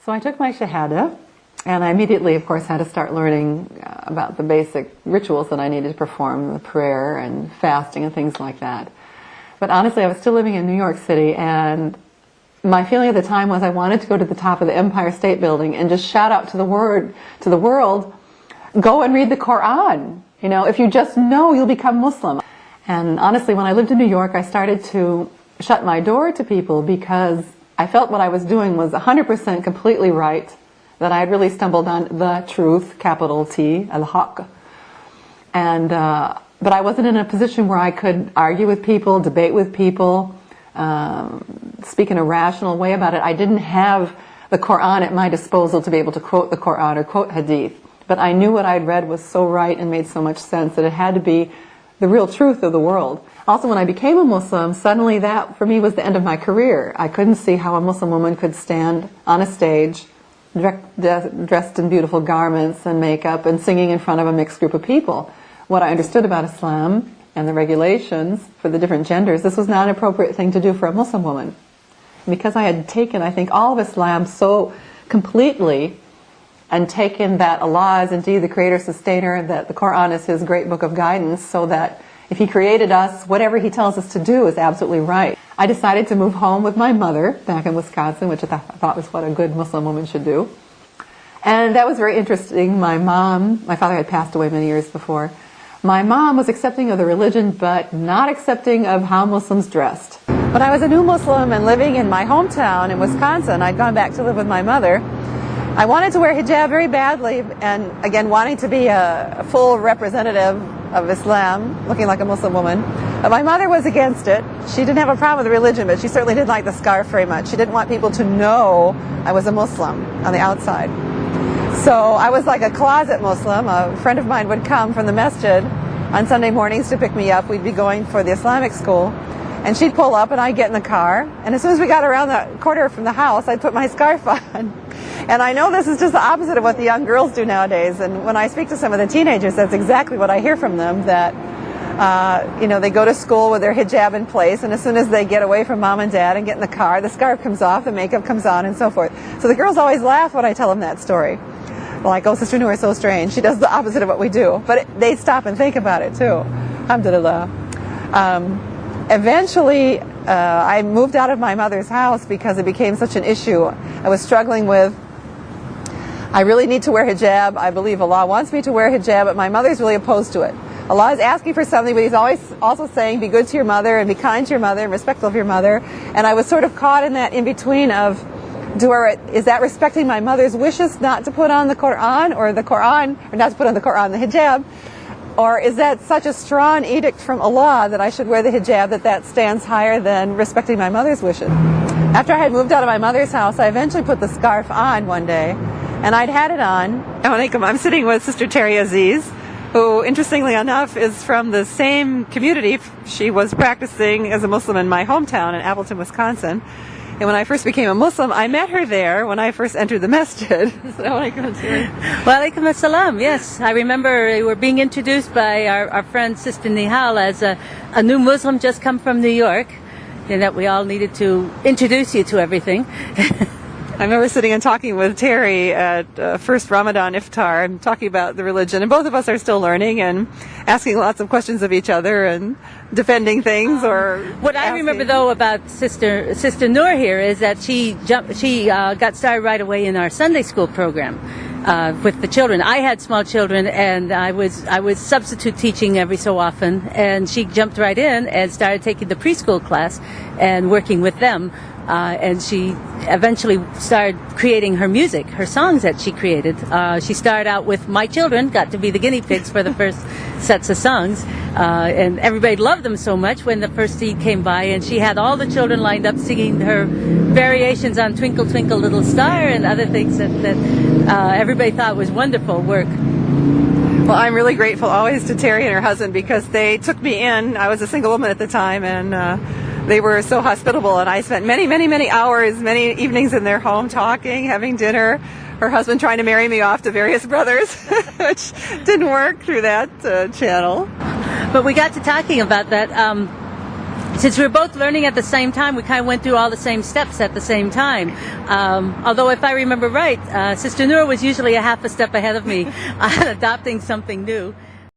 So I took my Shahada, and I immediately, of course, had to start learning about the basic rituals that I needed to perform, the prayer and fasting and things like that. But honestly, I was still living in New York City, and my feeling at the time was I wanted to go to the top of the Empire State Building and just shout out to the world, go and read the Quran. You know, if you just know, you'll become Muslim. And honestly, when I lived in New York, I started to shut my door to people because I felt what I was doing was 100% completely right, that I had really stumbled on the truth, capital T, al-haq. And, but I wasn't in a position where I could argue with people, debate with people, speak in a rational way about it. I didn't have the Quran at my disposal to be able to quote the Quran or quote hadith. But I knew what I'd read was so right and made so much sense that it had to be the real truth of the world. Also, when I became a Muslim, suddenly that, for me, was the end of my career. I couldn't see how a Muslim woman could stand on a stage, dressed in beautiful garments and makeup, and singing in front of a mixed group of people. What I understood about Islam and the regulations for the different genders, this was not an appropriate thing to do for a Muslim woman. Because I had taken, I think, all of Islam so completely, and taken that Allah is indeed the creator, sustainer, that the Quran is his great book of guidance, so that if he created us, whatever he tells us to do is absolutely right. I decided to move home with my mother back in Wisconsin, which I thought was what a good Muslim woman should do. And that was very interesting. My father had passed away many years before. My mom was accepting of the religion, but not accepting of how Muslims dressed. When I was a new Muslim and living in my hometown in Wisconsin, I'd gone back to live with my mother. I wanted to wear hijab very badly, and again, wanting to be a full representative of Islam, looking like a Muslim woman. But my mother was against it. She didn't have a problem with the religion, but she certainly didn't like the scarf very much. She didn't want people to know I was a Muslim on the outside. So I was like a closet Muslim. A friend of mine would come from the masjid on Sunday mornings to pick me up. We'd be going for the Islamic school. And she'd pull up and I'd get in the car. And as soon as we got around the corner from the house, I'd put my scarf on. And I know this is just the opposite of what the young girls do nowadays. And when I speak to some of the teenagers, that's exactly what I hear from them, that they go to school with their hijab in place, and as soon as they get away from mom and dad and get in the car, the scarf comes off, the makeup comes on, and so forth. So the girls always laugh when I tell them that story. Like, oh, Sister Noor is so strange. She does the opposite of what we do. But they stop and think about it, too. Alhamdulillah. Eventually, I moved out of my mother's house because it became such an issue. I was struggling with, I really need to wear hijab. I believe Allah wants me to wear hijab, but my mother's really opposed to it. Allah is asking for something, but He's always also saying, be good to your mother and be kind to your mother and respectful of your mother. And I was sort of caught in that in-between of, is that respecting my mother's wishes not to put on the Quran, or not to put on the Quran, the hijab? Or is that such a strong edict from Allah that I should wear the hijab that stands higher than respecting my mother's wishes? After I had moved out of my mother's house, I eventually put the scarf on one day, and I'd had it on. I'm sitting with Sister Terry Aziz, who, interestingly enough, is from the same community. She was practicing as a Muslim in my hometown in Appleton, Wisconsin. And when I first became a Muslim, I met her there when I first entered the masjid. Wa alaikum assalam, yes. I remember we were being introduced by our friend Sister Nihal as a new Muslim just come from New York, and that we all needed to introduce you to everything. I remember sitting and talking with Terry at first Ramadan iftar and talking about the religion, and both of us are still learning and asking lots of questions of each other and defending things. What I remember though about Sister Noor here is that she got started right away in our Sunday school program with the children. I had small children, and I was substitute teaching every so often, and she jumped right in and started taking the preschool class and working with them. And she eventually started creating her music, her songs that she created. She started out with my children, got to be the guinea pigs for the first sets of songs, and everybody loved them so much when the first Eid came by, and she had all the children lined up singing her variations on Twinkle Twinkle Little Star and other things that everybody thought was wonderful work. Well, I'm really grateful always to Terry and her husband, because they took me in. I was a single woman at the time, and they were so hospitable, and I spent many, many, many hours, many evenings in their home talking, having dinner. Her husband trying to marry me off to various brothers, which didn't work through that channel. But we got to talking about that. since we were both learning at the same time, we kind of went through all the same steps at the same time. Although, if I remember right, Sister Noor was usually a half a step ahead of me on adopting something new.